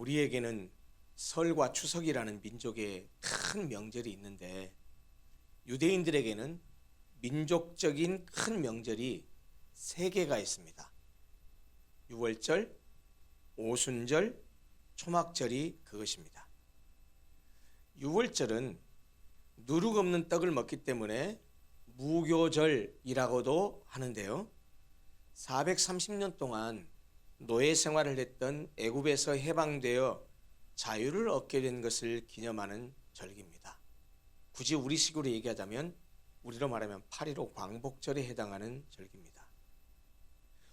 우리에게는 설과 추석이라는 민족의 큰 명절이 있는데 유대인들에게는 민족적인 큰 명절이 세 개가 있습니다. 유월절, 오순절, 초막절이 그것입니다. 유월절은 누룩 없는 떡을 먹기 때문에 무교절이라고도 하는데요. 430년 동안 노예 생활을 했던 애굽에서 해방되어 자유를 얻게 된 것을 기념하는 절기입니다. 굳이 우리식으로 얘기하자면 우리로 말하면 8.15 광복절에 해당하는 절기입니다.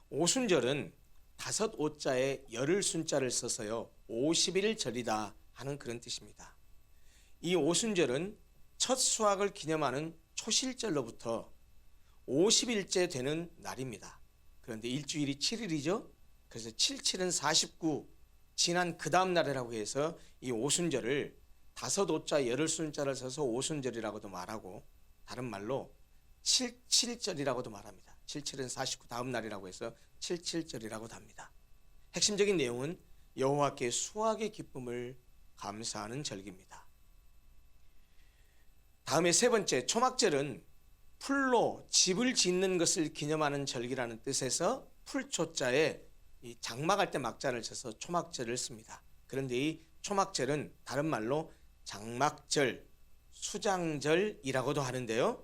오순절은 다섯 오자에 열흘 순자를 써서요 50일 절이다 하는 그런 뜻입니다. 이 오순절은 첫 수확을 기념하는 초실절로부터 50일째 되는 날입니다. 그런데 일주일이 7일이죠. 그래서 77은 49 지난 그 다음 날이라고 해서 이 오순절을 다섯 오자 열흘 순자를 써서 오순절이라고도 말하고 다른 말로 77절이라고도 말합니다. 77은 49 다음 날이라고 해서 77절이라고도 합니다. 핵심적인 내용은 여호와께 수확의 기쁨을 감사하는 절기입니다. 다음에 세 번째 초막절은 풀로 집을 짓는 것을 기념하는 절기라는 뜻에서 풀초자에 이 장막할 때 막자를 쳐서 초막절을 씁니다. 그런데 이 초막절은 다른 말로 장막절, 수장절이라고도 하는데요.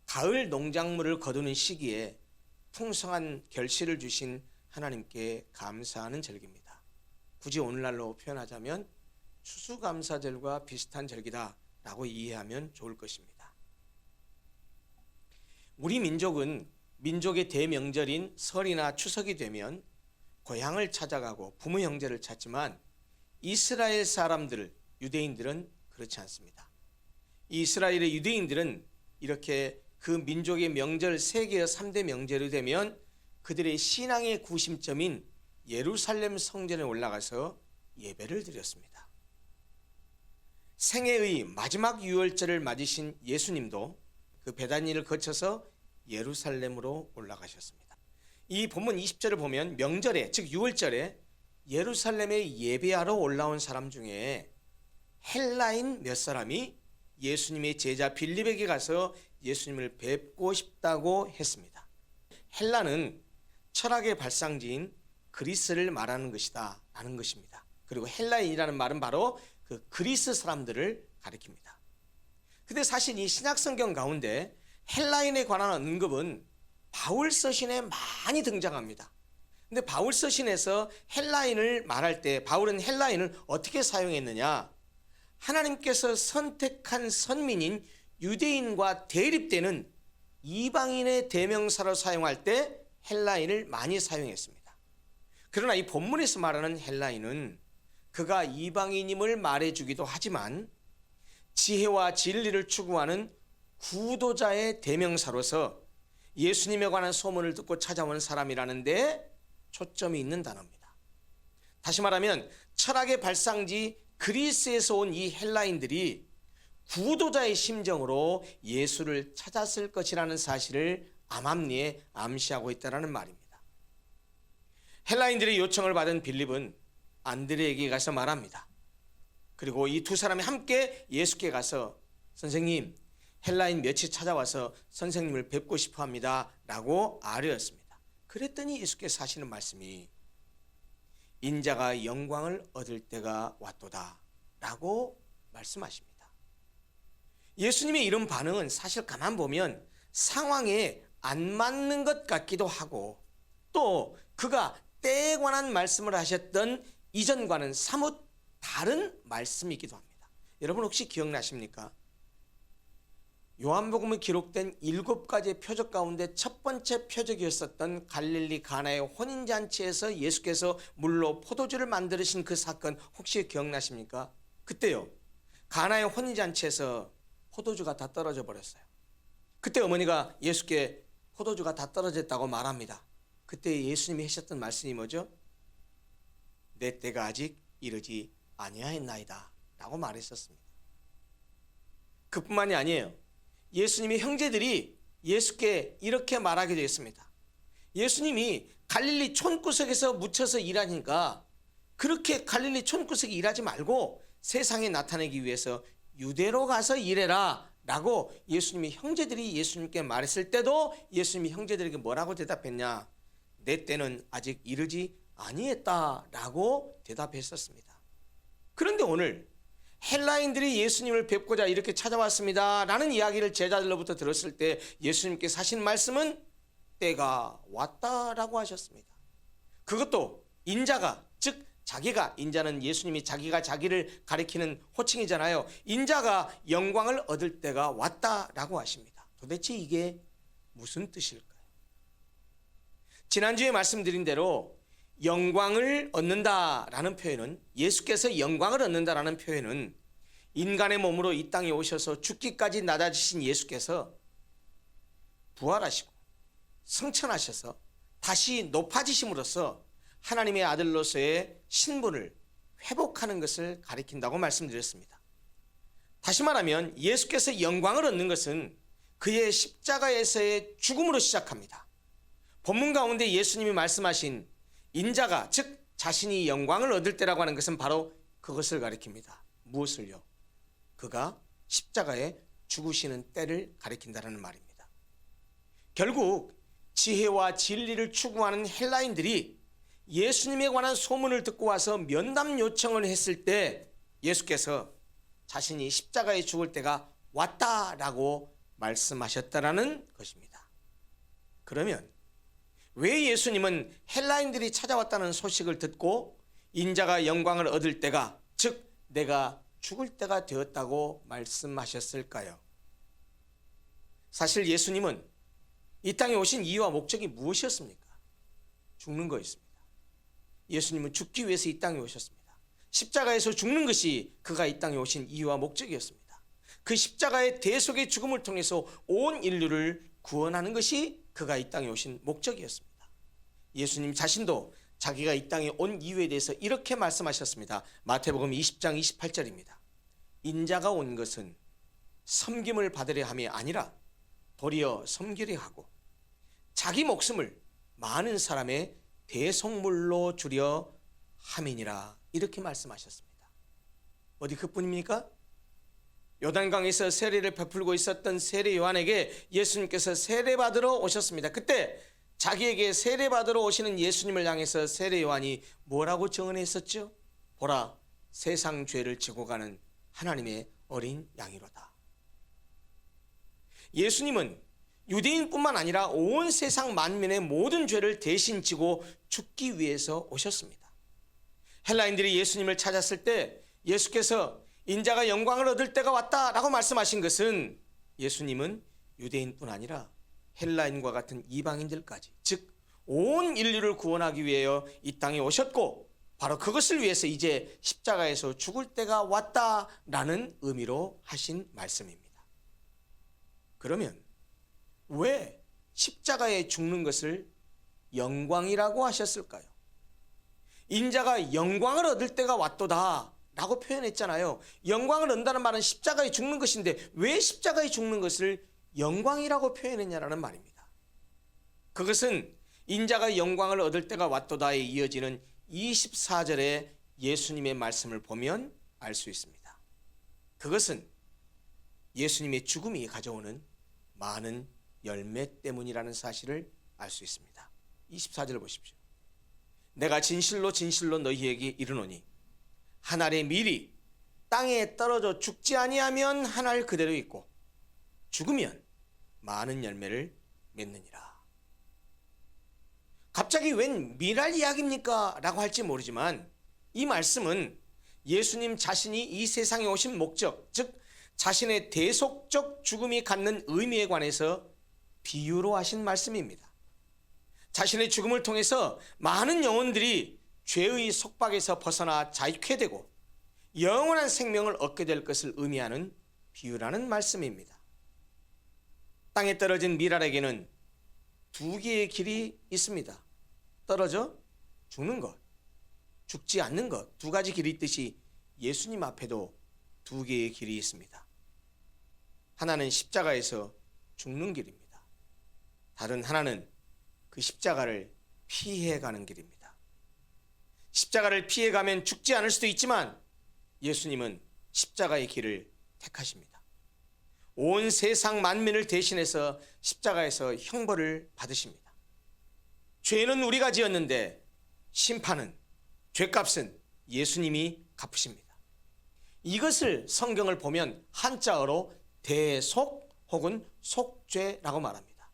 가을 농작물을 거두는 시기에 풍성한 결실을 주신 하나님께 감사하는 절기입니다. 굳이 오늘날로 표현하자면 추수감사절과 비슷한 절기다라고 이해하면 좋을 것입니다. 우리 민족은 민족의 대명절인 설이나 추석이 되면 고향을 찾아가고 부모 형제를 찾지만 이스라엘 사람들, 유대인들은 그렇지 않습니다. 이스라엘의 유대인들은 이렇게 그 민족의 명절 세계의 3대 명절이 되면 그들의 신앙의 구심점인 예루살렘 성전에 올라가서 예배를 드렸습니다. 생애의 마지막 유월절을 맞으신 예수님도 그 베다니를 거쳐서 예루살렘으로 올라가셨습니다. 이 본문 20절을 보면 명절에 즉 유월절에 예루살렘에 예배하러 올라온 사람 중에 헬라인 몇 사람이 예수님의 제자 빌립에게 가서 예수님을 뵙고 싶다고 했습니다. 헬라는 철학의 발상지인 그리스를 말하는 것이다 라는 것입니다. 그리고 헬라인이라는 말은 바로 그 그리스 사람들을 가리킵니다. 근데 사실 이 신약성경 가운데 헬라인에 관한 언급은 바울 서신에 많이 등장합니다. 근데 바울 서신에서 헬라인을 말할 때 바울은 헬라인을 어떻게 사용했느냐? 하나님께서 선택한 선민인 유대인과 대립되는 이방인의 대명사로 사용할 때 헬라인을 많이 사용했습니다. 그러나 이 본문에서 말하는 헬라인은 그가 이방인임을 말해주기도 하지만 지혜와 진리를 추구하는 구도자의 대명사로서 예수님에 관한 소문을 듣고 찾아온 사람이라는 데 초점이 있는 단어입니다. 다시 말하면 철학의 발상지 그리스에서 온 이 헬라인들이 구도자의 심정으로 예수를 찾았을 것이라는 사실을 암암리에 암시하고 있다는 말입니다. 헬라인들의 요청을 받은 빌립은 안드레에게 가서 말합니다. 그리고 이 두 사람이 함께 예수께 가서 선생님 헬라인 몇이 찾아와서 선생님을 뵙고 싶어 합니다 라고 아뢰었습니다. 그랬더니 예수께서 하시는 말씀이 인자가 영광을 얻을 때가 왔도다 라고 말씀하십니다. 예수님의 이런 반응은 사실 가만 보면 상황에 안 맞는 것 같기도 하고 또 그가 때에 관한 말씀을 하셨던 이전과는 사뭇 다른 말씀이기도 합니다. 여러분 혹시 기억나십니까? 요한복음에 기록된 7가지의 표적 가운데 첫 번째 표적이었었던 갈릴리 가나의 혼인잔치에서 예수께서 물로 포도주를 만드신 그 사건 혹시 기억나십니까? 그때요 가나의 혼인잔치에서 포도주가 다 떨어져 버렸어요. 그때 어머니가 예수께 포도주가 다 떨어졌다고 말합니다. 그때 예수님이 하셨던 말씀이 뭐죠? 내 때가 아직 이르지 아니하였나이다 라고 말했었습니다. 그뿐만이 아니에요. 예수님의 형제들이 예수께 이렇게 말하게 되었습니다. 예수님이 갈릴리 촌구석에서 묻혀서 일하니까 그렇게 갈릴리 촌구석에 일하지 말고 세상에 나타내기 위해서 유대로 가서 일해라 라고 예수님의 형제들이 예수님께 말했을 때도 예수님이 형제들에게 뭐라고 대답했냐? 내 때는 아직 이르지 아니했다 라고 대답했었습니다. 그런데 오늘 헬라인들이 예수님을 뵙고자 이렇게 찾아왔습니다 라는 이야기를 제자들로부터 들었을 때 예수님께서 하신 말씀은 때가 왔다라고 하셨습니다. 그것도 인자가, 즉 자기가, 인자는 예수님이 자기가 자기를 가리키는 호칭이잖아요. 인자가 영광을 얻을 때가 왔다라고 하십니다. 도대체 이게 무슨 뜻일까요? 지난주에 말씀드린 대로 영광을 얻는다라는 표현은, 예수께서 영광을 얻는다라는 표현은 인간의 몸으로 이 땅에 오셔서 죽기까지 낮아지신 예수께서 부활하시고 승천하셔서 다시 높아지심으로써 하나님의 아들로서의 신분을 회복하는 것을 가리킨다고 말씀드렸습니다. 다시 말하면 예수께서 영광을 얻는 것은 그의 십자가에서의 죽음으로 시작합니다. 본문 가운데 예수님이 말씀하신 인자가, 즉 자신이 영광을 얻을 때라고 하는 것은 바로 그것을 가리킵니다. 무엇을요? 그가 십자가에 죽으시는 때를 가리킨다는 말입니다. 결국 지혜와 진리를 추구하는 헬라인들이 예수님에 관한 소문을 듣고 와서 면담 요청을 했을 때 예수께서 자신이 십자가에 죽을 때가 왔다라고 말씀하셨다라는 것입니다. 그러면 왜 예수님은 헬라인들이 찾아왔다는 소식을 듣고 인자가 영광을 얻을 때가, 즉 내가 죽을 때가 되었다고 말씀하셨을까요? 사실 예수님은 이 땅에 오신 이유와 목적이 무엇이었습니까? 죽는 거였습니다. 예수님은 죽기 위해서 이 땅에 오셨습니다. 십자가에서 죽는 것이 그가 이 땅에 오신 이유와 목적이었습니다. 그 십자가의 대속의 죽음을 통해서 온 인류를 구원하는 것이 그가 이 땅에 오신 목적이었습니다. 예수님 자신도 자기가 이 땅에 온 이유에 대해서 이렇게 말씀하셨습니다. 마태복음 20장 28절입니다. 인자가 온 것은 섬김을 받으려 함이 아니라 도리어 섬기려 하고 자기 목숨을 많은 사람의 대속물로 주려 함이니라, 이렇게 말씀하셨습니다. 어디 그뿐입니까? 요단강에서 세례를 베풀고 있었던 세례 요한에게 예수님께서 세례받으러 오셨습니다. 그때 자기에게 세례받으러 오시는 예수님을 향해서 세례 요한이 뭐라고 증언했었죠? 보라, 세상 죄를 지고 가는 하나님의 어린 양이로다. 예수님은 유대인뿐만 아니라 온 세상 만민의 모든 죄를 대신 지고 죽기 위해서 오셨습니다. 헬라인들이 예수님을 찾았을 때 예수께서 인자가 영광을 얻을 때가 왔다라고 말씀하신 것은 예수님은 유대인뿐 아니라 헬라인과 같은 이방인들까지, 즉 온 인류를 구원하기 위하여 이 땅에 오셨고 바로 그것을 위해서 이제 십자가에서 죽을 때가 왔다라는 의미로 하신 말씀입니다. 그러면 왜 십자가에 죽는 것을 영광이라고 하셨을까요? 인자가 영광을 얻을 때가 왔도다 라고 표현했잖아요. 영광을 얻는다는 말은 십자가에 죽는 것인데 왜 십자가에 죽는 것을 영광이라고 표현했냐라는 말입니다. 그것은 인자가 영광을 얻을 때가 왔도다에 이어지는 24절의 예수님의 말씀을 보면 알 수 있습니다. 그것은 예수님의 죽음이 가져오는 많은 열매 때문이라는 사실을 알 수 있습니다. 24절 보십시오. 내가 진실로 진실로 너희에게 이르노니 한 알의 밀이 땅에 떨어져 죽지 아니하면 한 알 그대로 있고 죽으면 많은 열매를 맺느니라. 갑자기 웬 밀알 이야기입니까? 라고 할지 모르지만 이 말씀은 예수님 자신이 이 세상에 오신 목적, 즉 자신의 대속적 죽음이 갖는 의미에 관해서 비유로 하신 말씀입니다. 자신의 죽음을 통해서 많은 영혼들이 죄의 속박에서 벗어나 자유케 되고 영원한 생명을 얻게 될 것을 의미하는 비유라는 말씀입니다. 땅에 떨어진 밀알에게는 두 개의 길이 있습니다. 떨어져 죽는 것, 죽지 않는 것, 두 가지 길이 있듯이 예수님 앞에도 두 개의 길이 있습니다. 하나는 십자가에서 죽는 길입니다. 다른 하나는 그 십자가를 피해가는 길입니다. 십자가를 피해가면 죽지 않을 수도 있지만 예수님은 십자가의 길을 택하십니다. 온 세상 만민을 대신해서 십자가에서 형벌을 받으십니다. 죄는 우리가 지었는데 심판은, 죄값은 예수님이 갚으십니다. 이것을 성경을 보면 한자어로 대속 혹은 속죄라고 말합니다.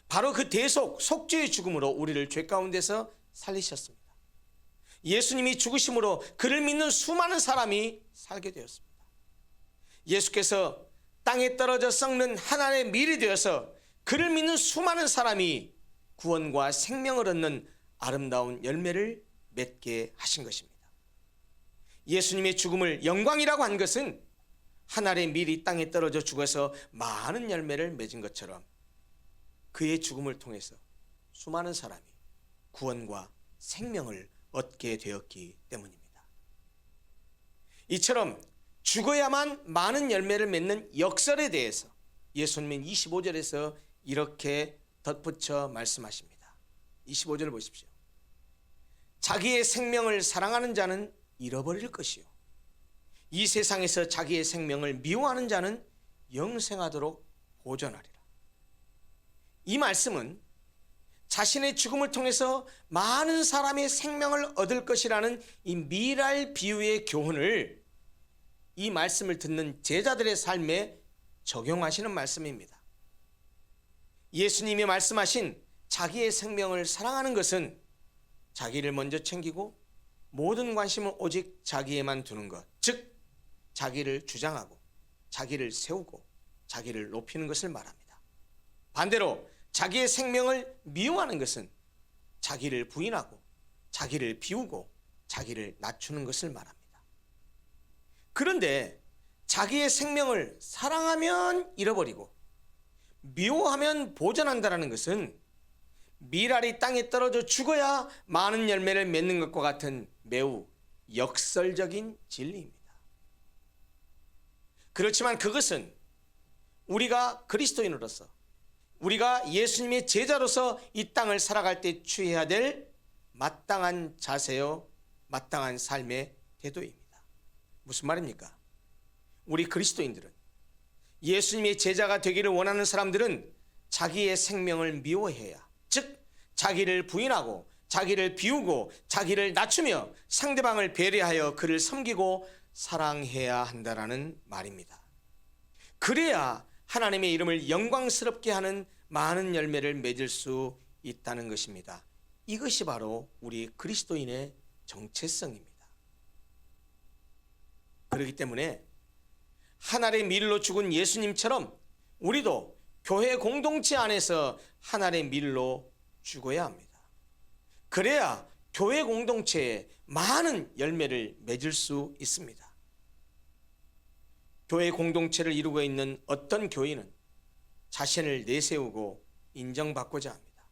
바로 그 대속, 속죄의 죽음으로 우리를 죄 가운데서 살리셨습니다. 예수님이 죽으심으로 그를 믿는 수많은 사람이 살게 되었습니다. 예수께서 땅에 떨어져 썩는 하나님의 밀이 되어서 그를 믿는 수많은 사람이 구원과 생명을 얻는 아름다운 열매를 맺게 하신 것입니다. 예수님의 죽음을 영광이라고 한 것은 하나님의 밀이 땅에 떨어져 죽어서 많은 열매를 맺은 것처럼 그의 죽음을 통해서 수많은 사람이 구원과 생명을 얻게 되었기 때문입니다. 이처럼 죽어야만 많은 열매를 맺는 역설에 대해서 예수님은 25절에서 이렇게 덧붙여 말씀하십니다. 25절을 보십시오. 자기의 생명을 사랑하는 자는 잃어버릴 것이요, 이 세상에서 자기의 생명을 미워하는 자는 영생하도록 보존하리라. 이 말씀은 자신의 죽음을 통해서 많은 사람의 생명을 얻을 것이라는 이 미랄 비유의 교훈을 이 말씀을 듣는 제자들의 삶에 적용하시는 말씀입니다. 예수님이 말씀하신 자기의 생명을 사랑하는 것은 자기를 먼저 챙기고 모든 관심은 오직 자기에만 두는 것, 즉 자기를 주장하고 자기를 세우고 자기를 높이는 것을 말합니다. 반대로 자기의 생명을 미워하는 것은 자기를 부인하고 자기를 비우고 자기를 낮추는 것을 말합니다. 그런데 자기의 생명을 사랑하면 잃어버리고 미워하면 보존한다는 것은 미랄이 땅에 떨어져 죽어야 많은 열매를 맺는 것과 같은 매우 역설적인 진리입니다. 그렇지만 그것은 우리가 그리스도인으로서, 우리가 예수님의 제자로서 이 땅을 살아갈 때 취해야 될 마땅한 자세요, 마땅한 삶의 태도입니다. 무슨 말입니까? 우리 그리스도인들은, 예수님의 제자가 되기를 원하는 사람들은 자기의 생명을 미워해야, 즉 자기를 부인하고 자기를 비우고 자기를 낮추며 상대방을 배려하여 그를 섬기고 사랑해야 한다라는 말입니다. 그래야 하나님의 이름을 영광스럽게 하는 많은 열매를 맺을 수 있다는 것입니다. 이것이 바로 우리 그리스도인의 정체성입니다. 그렇기 때문에 하나의 밀로 죽은 예수님처럼 우리도 교회 공동체 안에서 하나의 밀로 죽어야 합니다. 그래야 교회 공동체에 많은 열매를 맺을 수 있습니다. 교회 공동체를 이루고 있는 어떤 교인은 자신을 내세우고 인정받고자 합니다.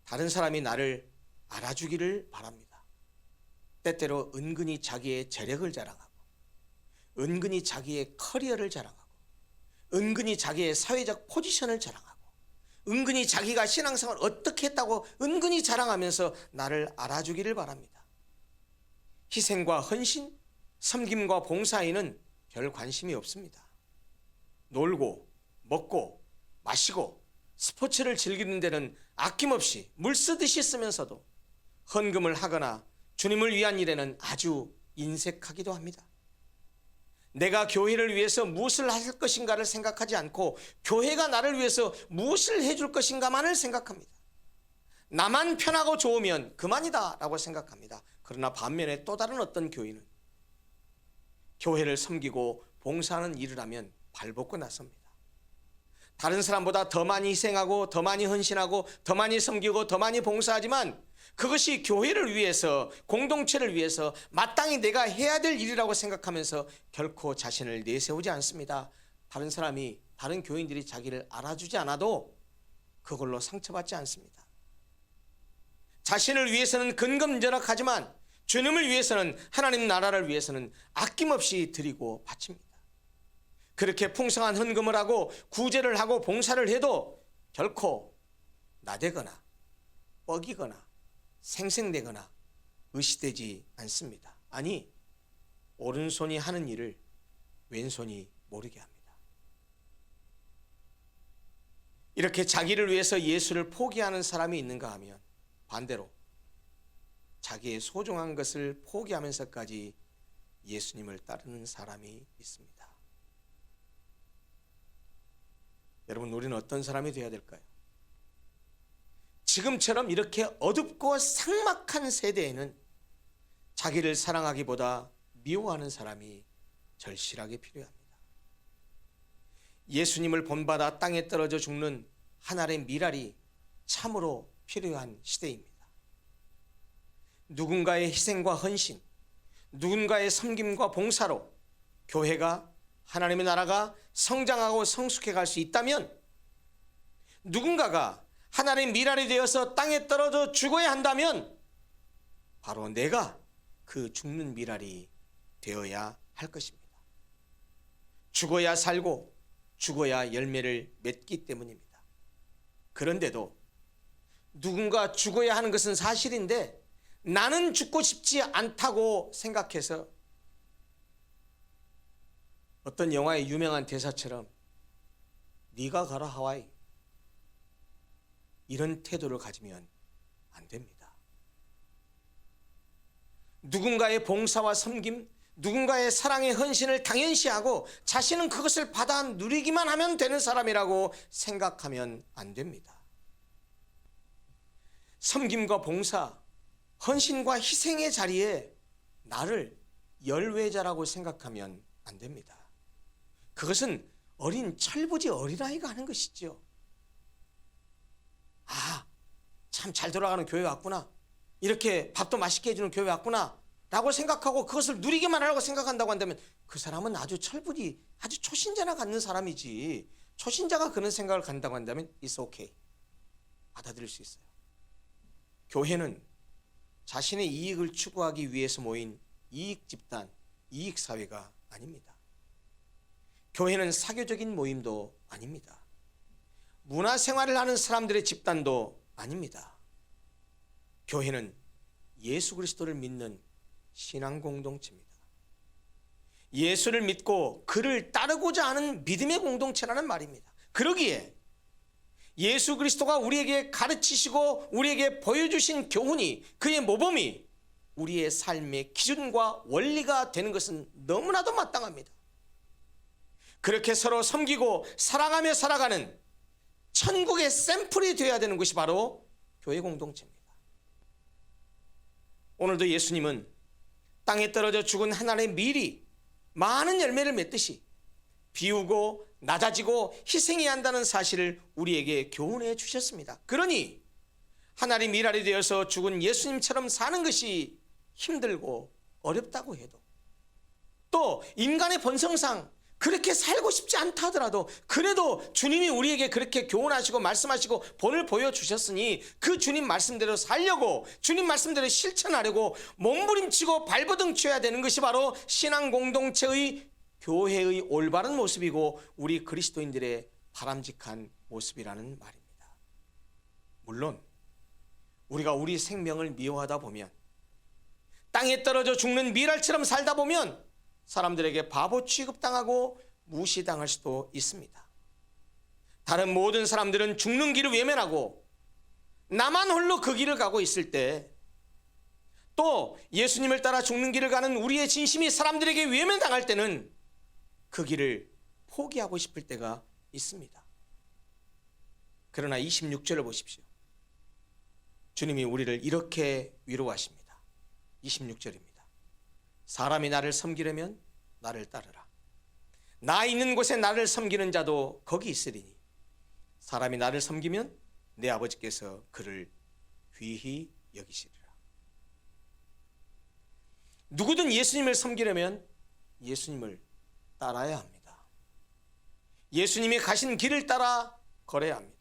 다른 사람이 나를 알아주기를 바랍니다. 때때로 은근히 자기의 재력을 자랑하고, 은근히 자기의 커리어를 자랑하고, 은근히 자기의 사회적 포지션을 자랑하고, 은근히 자기가 신앙생활을 어떻게 했다고 은근히 자랑하면서 나를 알아주기를 바랍니다. 희생과 헌신, 섬김과 봉사에는 별 관심이 없습니다. 놀고 먹고 마시고 스포츠를 즐기는 데는 아낌없이 물 쓰듯이 쓰면서도 헌금을 하거나 주님을 위한 일에는 아주 인색하기도 합니다. 내가 교회를 위해서 무엇을 할 것인가를 생각하지 않고 교회가 나를 위해서 무엇을 해줄 것인가만을 생각합니다. 나만 편하고 좋으면 그만이다 라고 생각합니다. 그러나 반면에 또 다른 어떤 교인은 교회를 섬기고 봉사하는 일을 하면 발벗고 나섭니다. 다른 사람보다 더 많이 희생하고 더 많이 헌신하고 더 많이 섬기고 더 많이 봉사하지만 그것이 교회를 위해서, 공동체를 위해서 마땅히 내가 해야 될 일이라고 생각하면서 결코 자신을 내세우지 않습니다. 다른 사람이, 다른 교인들이 자기를 알아주지 않아도 그걸로 상처받지 않습니다. 자신을 위해서는 근검절약하지만 주님을 위해서는, 하나님 나라를 위해서는 아낌없이 드리고 바칩니다. 그렇게 풍성한 헌금을 하고 구제를 하고 봉사를 해도 결코 나대거나 뻐기거나 생색내거나 의시되지 않습니다. 아니, 오른손이 하는 일을 왼손이 모르게 합니다. 이렇게 자기를 위해서 예수를 포기하는 사람이 있는가 하면 반대로 자기의 소중한 것을 포기하면서까지 예수님을 따르는 사람이 있습니다. 여러분, 우리는 어떤 사람이 되어야 될까요? 지금처럼 이렇게 어둡고 삭막한 세대에는 자기를 사랑하기보다 미워하는 사람이 절실하게 필요합니다. 예수님을 본받아 땅에 떨어져 죽는 한 알의 밀알이 참으로 필요한 시대입니다. 누군가의 희생과 헌신, 누군가의 섬김과 봉사로 교회가, 하나님의 나라가 성장하고 성숙해 갈 수 있다면, 누군가가 하나님의 밀알이 되어서 땅에 떨어져 죽어야 한다면 바로 내가 그 죽는 밀알이 되어야 할 것입니다. 죽어야 살고 죽어야 열매를 맺기 때문입니다. 그런데도 누군가 죽어야 하는 것은 사실인데 나는 죽고 싶지 않다고 생각해서 어떤 영화의 유명한 대사처럼 네가 가라 하와이, 이런 태도를 가지면 안 됩니다. 누군가의 봉사와 섬김, 누군가의 사랑의 헌신을 당연시하고 자신은 그것을 받아 누리기만 하면 되는 사람이라고 생각하면 안 됩니다. 섬김과 봉사, 헌신과 희생의 자리에 나를 열외자라고 생각하면 안 됩니다. 그것은 어린 철부지 어린아이가 하는 것이죠. 아, 참 잘 돌아가는 교회 왔구나, 이렇게 밥도 맛있게 해주는 교회 왔구나 라고 생각하고 그것을 누리기만 하라고 생각한다고 한다면 그 사람은 아주 철부지, 아주 초신자나 갖는 사람이지, 초신자가 그런 생각을 갖는다고 한다면 it's okay, 받아들일 수 있어요. 교회는 자신의 이익을 추구하기 위해서 모인 이익 집단, 이익 사회가 아닙니다. 교회는 사교적인 모임도 아닙니다. 문화생활을 하는 사람들의 집단도 아닙니다. 교회는 예수 그리스도를 믿는 신앙 공동체입니다. 예수를 믿고 그를 따르고자 하는 믿음의 공동체라는 말입니다. 그러기에 예수 그리스도가 우리에게 가르치시고 우리에게 보여주신 교훈이, 그의 모범이 우리의 삶의 기준과 원리가 되는 것은 너무나도 마땅합니다. 그렇게 서로 섬기고 사랑하며 살아가는 천국의 샘플이 되어야 되는 것이 바로 교회 공동체입니다. 오늘도 예수님은 땅에 떨어져 죽은 하나의 밀이 많은 열매를 맺듯이 비우고 낮아지고 희생해야 한다는 사실을 우리에게 교훈해 주셨습니다. 그러니 하나의 밀알이 되어서 죽은 예수님처럼 사는 것이 힘들고 어렵다고 해도, 또 인간의 본성상 그렇게 살고 싶지 않다 하더라도 그래도 주님이 우리에게 그렇게 교훈하시고 말씀하시고 본을 보여주셨으니 그 주님 말씀대로 살려고, 주님 말씀대로 실천하려고 몸부림치고 발버둥 쳐야 되는 것이 바로 신앙 공동체의, 교회의 올바른 모습이고 우리 그리스도인들의 바람직한 모습이라는 말입니다. 물론 우리가 우리 생명을 미워하다 보면, 땅에 떨어져 죽는 밀알처럼 살다 보면 사람들에게 바보 취급당하고 무시당할 수도 있습니다. 다른 모든 사람들은 죽는 길을 외면하고 나만 홀로 그 길을 가고 있을 때, 또 예수님을 따라 죽는 길을 가는 우리의 진심이 사람들에게 외면당할 때는 그 길을 포기하고 싶을 때가 있습니다. 그러나 26절을 보십시오. 주님이 우리를 이렇게 위로하십니다. 26절입니다. 사람이 나를 섬기려면 나를 따르라. 나 있는 곳에 나를 섬기는 자도 거기 있으리니 사람이 나를 섬기면 내 아버지께서 그를 귀히 여기시리라. 누구든 예수님을 섬기려면 예수님을 따라야 합니다. 예수님이 가신 길을 따라 걸어야 합니다.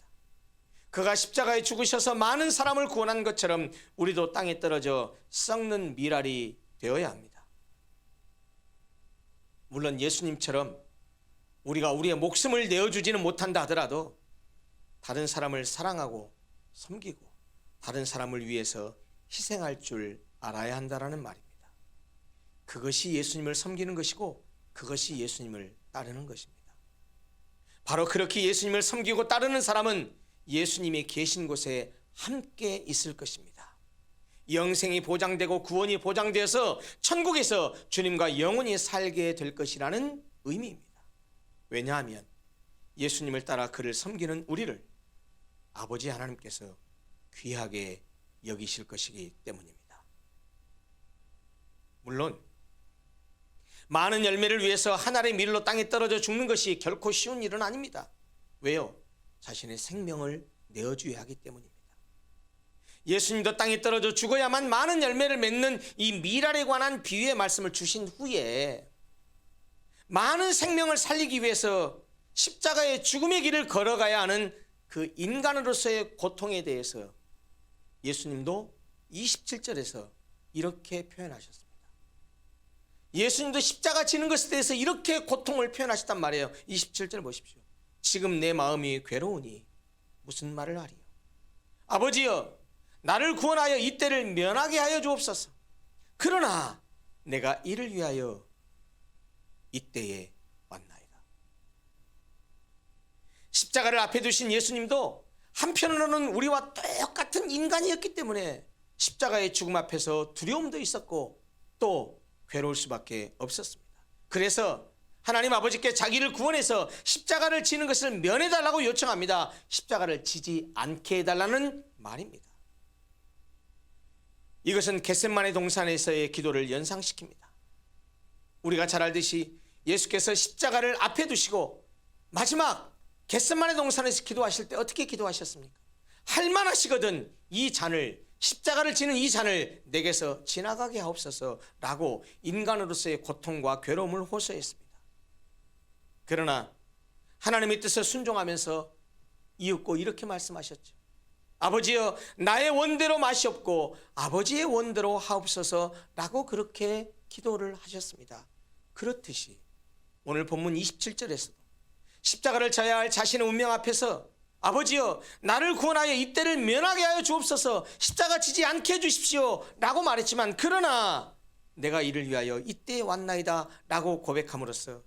그가 십자가에 죽으셔서 많은 사람을 구원한 것처럼 우리도 땅에 떨어져 썩는 밀알이 되어야 합니다. 물론 예수님처럼 우리가 우리의 목숨을 내어주지는 못한다 하더라도 다른 사람을 사랑하고 섬기고 다른 사람을 위해서 희생할 줄 알아야 한다라는 말입니다. 그것이 예수님을 섬기는 것이고 그것이 예수님을 따르는 것입니다. 바로 그렇게 예수님을 섬기고 따르는 사람은 예수님이 계신 곳에 함께 있을 것입니다. 영생이 보장되고 구원이 보장되어서 천국에서 주님과 영원히 살게 될 것이라는 의미입니다. 왜냐하면 예수님을 따라 그를 섬기는 우리를 아버지 하나님께서 귀하게 여기실 것이기 때문입니다. 물론 많은 열매를 위해서 한 알의 밀로 땅에 떨어져 죽는 것이 결코 쉬운 일은 아닙니다. 왜요? 자신의 생명을 내어줘야 하기 때문입니다. 예수님도 땅에 떨어져 죽어야만 많은 열매를 맺는 이 밀알에 관한 비유의 말씀을 주신 후에 많은 생명을 살리기 위해서 십자가의 죽음의 길을 걸어가야 하는 그 인간으로서의 고통에 대해서 예수님도 27절에서 이렇게 표현하셨습니다. 예수님도 십자가 지는 것에 대해서 이렇게 고통을 표현하셨단 말이에요. 27절 보십시오. 지금 내 마음이 괴로우니 무슨 말을 하리요. 아버지여, 나를 구원하여 이 때를 면하게 하여 주옵소서. 그러나 내가 이를 위하여 이때에 왔나이다. 십자가를 앞에 두신 예수님도 한편으로는 우리와 똑같은 인간이었기 때문에 십자가의 죽음 앞에서 두려움도 있었고 또 괴로울 수밖에 없었습니다. 그래서 하나님 아버지께 자기를 구원해서 십자가를 지는 것을 면해달라고 요청합니다. 십자가를 지지 않게 해달라는 말입니다. 이것은 겟세마네 동산에서의 기도를 연상시킵니다. 우리가 잘 알듯이 예수께서 십자가를 앞에 두시고 마지막 겟세마네 동산에서 기도하실 때 어떻게 기도하셨습니까? 할만하시거든 이 잔을, 십자가를 지는 이 잔을 내게서 지나가게 하옵소서라고 인간으로서의 고통과 괴로움을 호소했습니다. 그러나 하나님의 뜻을 순종하면서 이윽고 이렇게 말씀하셨죠. 아버지여, 나의 원대로 마시옵고 아버지의 원대로 하옵소서라고 그렇게 기도를 하셨습니다. 그렇듯이 오늘 본문 27절에서도 십자가를 져야 할 자신의 운명 앞에서 아버지여, 나를 구원하여 이때를 면하게 하여 주옵소서, 십자가 지지 않게 해주십시오 라고 말했지만 그러나 내가 이를 위하여 이때에 왔나이다 라고 고백함으로써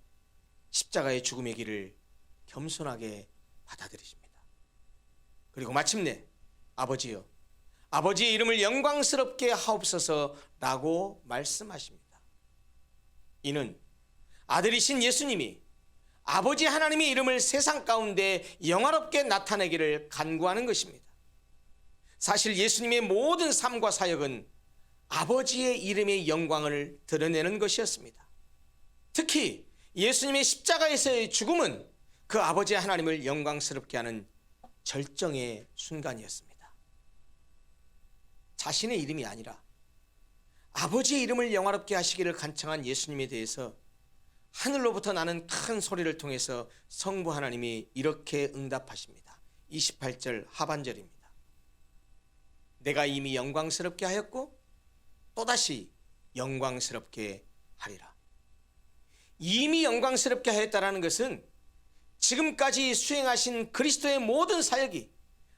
십자가의 죽음의 길을 겸손하게 받아들이십니다. 그리고 마침내 아버지여, 아버지의 이름을 영광스럽게 하옵소서 라고 말씀하십니다. 이는 아들이신 예수님이 아버지 하나님의 이름을 세상 가운데 영화롭게 나타내기를 간구하는 것입니다. 사실 예수님의 모든 삶과 사역은 아버지의 이름의 영광을 드러내는 것이었습니다. 특히 예수님의 십자가에서의 죽음은 그 아버지 하나님을 영광스럽게 하는 절정의 순간이었습니다. 자신의 이름이 아니라 아버지의 이름을 영화롭게 하시기를 간청한 예수님에 대해서 하늘로부터 나는 큰 소리를 통해서 성부 하나님이 이렇게 응답하십니다. 28절 하반절입니다. 내가 이미 영광스럽게 하였고 또다시 영광스럽게 하리라. 이미 영광스럽게 하였다라는 것은 지금까지 수행하신 그리스도의 모든 사역이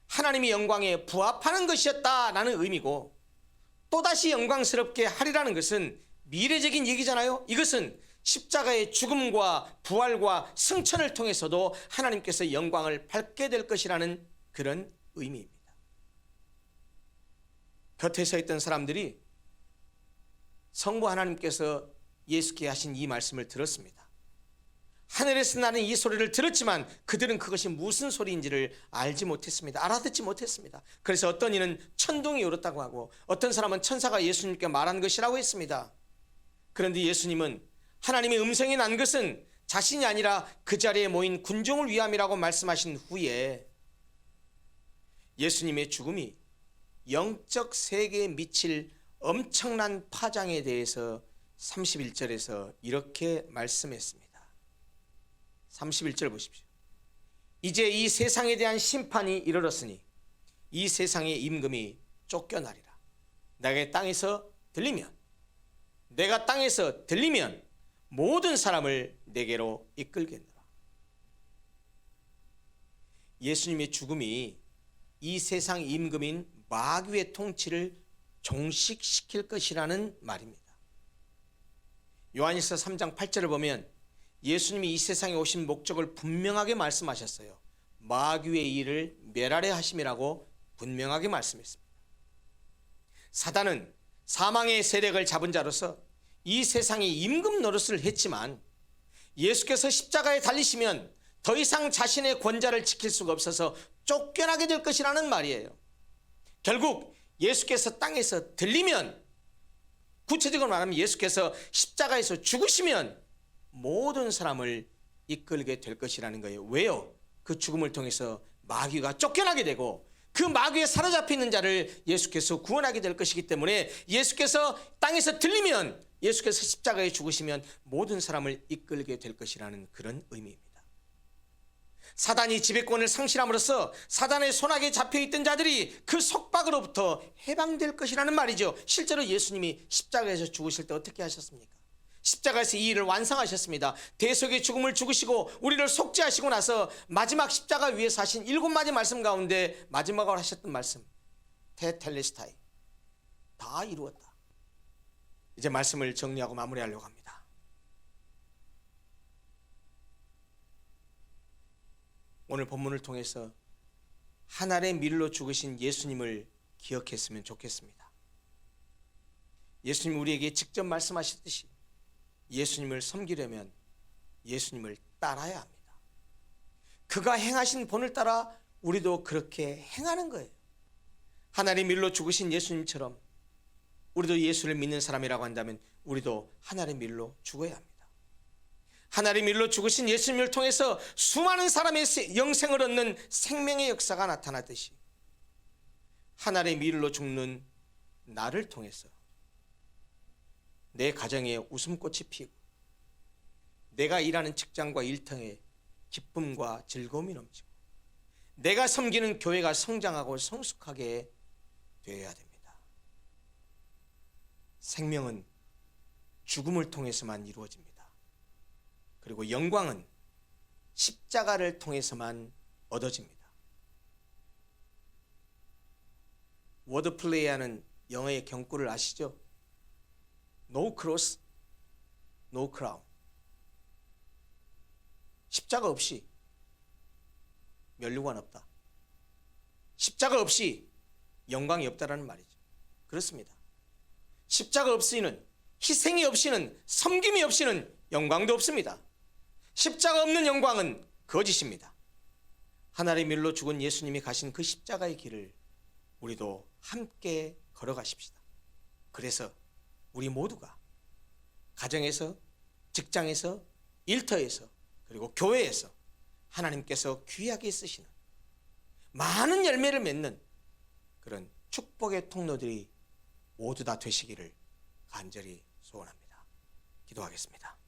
하나님의 영광에 부합하는 것이었다라는 의미고, 또다시 영광스럽게 하리라는 것은 미래적인 얘기잖아요. 이것은 십자가의 죽음과 부활과 승천을 통해서도 하나님께서 영광을 받게 될 것이라는 그런 의미입니다. 곁에 서 있던 사람들이 성부 하나님께서 예수께 하신 이 말씀을 들었습니다. 하늘에서 나는 이 소리를 들었지만 그들은 그것이 무슨 소리인지를 알지 못했습니다. 알아듣지 못했습니다. 그래서 어떤 이는 천둥이 울었다고 하고 어떤 사람은 천사가 예수님께 말한 것이라고 했습니다. 그런데 예수님은 하나님의 음성이 난 것은 자신이 아니라 그 자리에 모인 군종을 위함이라고 말씀하신 후에 예수님의 죽음이 영적 세계에 미칠 엄청난 파장에 대해서 31절에서 이렇게 말씀했습니다. 31절 보십시오. 이제 이 세상에 대한 심판이 이르렀으니 이 세상의 임금이 쫓겨나리라. 내가 땅에서 들리면 모든 사람을 내게로 이끌겠노라. 예수님의 죽음이 이 세상 임금인 마귀의 통치를 종식시킬 것이라는 말입니다. 요한일서 3장 8절을 보면 예수님이 이 세상에 오신 목적을 분명하게 말씀하셨어요. 마귀의 일을 멸하려 하심이라고 분명하게 말씀했습니다. 사단은 사망의 세력을 잡은 자로서 이 세상에 임금 노릇을 했지만 예수께서 십자가에 달리시면 더 이상 자신의 권좌를 지킬 수가 없어서 쫓겨나게 될 것이라는 말이에요. 결국 예수께서 땅에서 들리면, 구체적으로 말하면 예수께서 십자가에서 죽으시면 모든 사람을 이끌게 될 것이라는 거예요. 왜요? 그 죽음을 통해서 마귀가 쫓겨나게 되고 그 마귀에 사로잡혀 있는 자를 예수께서 구원하게 될 것이기 때문에 예수께서 땅에서 들리면, 예수께서 십자가에 죽으시면 모든 사람을 이끌게 될 것이라는 그런 의미입니다. 사단이 지배권을 상실함으로써 사단의 손아귀에 잡혀있던 자들이 그 속박으로부터 해방될 것이라는 말이죠. 실제로 예수님이 십자가에서 죽으실 때 어떻게 하셨습니까? 십자가에서 이 일을 완성하셨습니다. 대속의 죽음을 죽으시고 우리를 속죄하시고 나서 마지막 십자가 위에서 하신 7마디 말씀 가운데 마지막으로 하셨던 말씀, 테텔레스타이, 다 이루었다. 이제 말씀을 정리하고 마무리하려고 합니다. 오늘 본문을 통해서 한 알의 밀로 죽으신 예수님을 기억했으면 좋겠습니다. 예수님 우리에게 직접 말씀하셨듯이 예수님을 섬기려면 예수님을 따라야 합니다. 그가 행하신 본을 따라 우리도 그렇게 행하는 거예요. 한 알의 밀로 죽으신 예수님처럼 우리도 예수를 믿는 사람이라고 한다면 우리도 한 알의 밀로 죽어야 합니다. 한 알의 밀로 죽으신 예수님을 통해서 수많은 사람의 영생을 얻는 생명의 역사가 나타났듯이 한 알의 밀로 죽는 나를 통해서 내 가정에 웃음꽃이 피고 내가 일하는 직장과 일터에 기쁨과 즐거움이 넘치고 내가 섬기는 교회가 성장하고 성숙하게 되어야 됩니다. 생명은 죽음을 통해서만 이루어집니다. 그리고 영광은 십자가를 통해서만 얻어집니다. 워드플레이하는 영어의 경구를 아시죠? No cross, no crown. 십자가 없이 면류관 없다. 십자가 없이 영광이 없다라는 말이죠. 그렇습니다. 십자가 없이는, 희생이 없이는, 섬김이 없이는 영광도 없습니다. 십자가 없는 영광은 거짓입니다. 하늘의 밀로 죽은 예수님이 가신 그 십자가의 길을 우리도 함께 걸어가십시다. 그래서 우리 모두가 가정에서, 직장에서, 일터에서, 그리고 교회에서 하나님께서 귀하게 쓰시는 많은 열매를 맺는 그런 축복의 통로들이 모두 다 되시기를 간절히 소원합니다. 기도하겠습니다.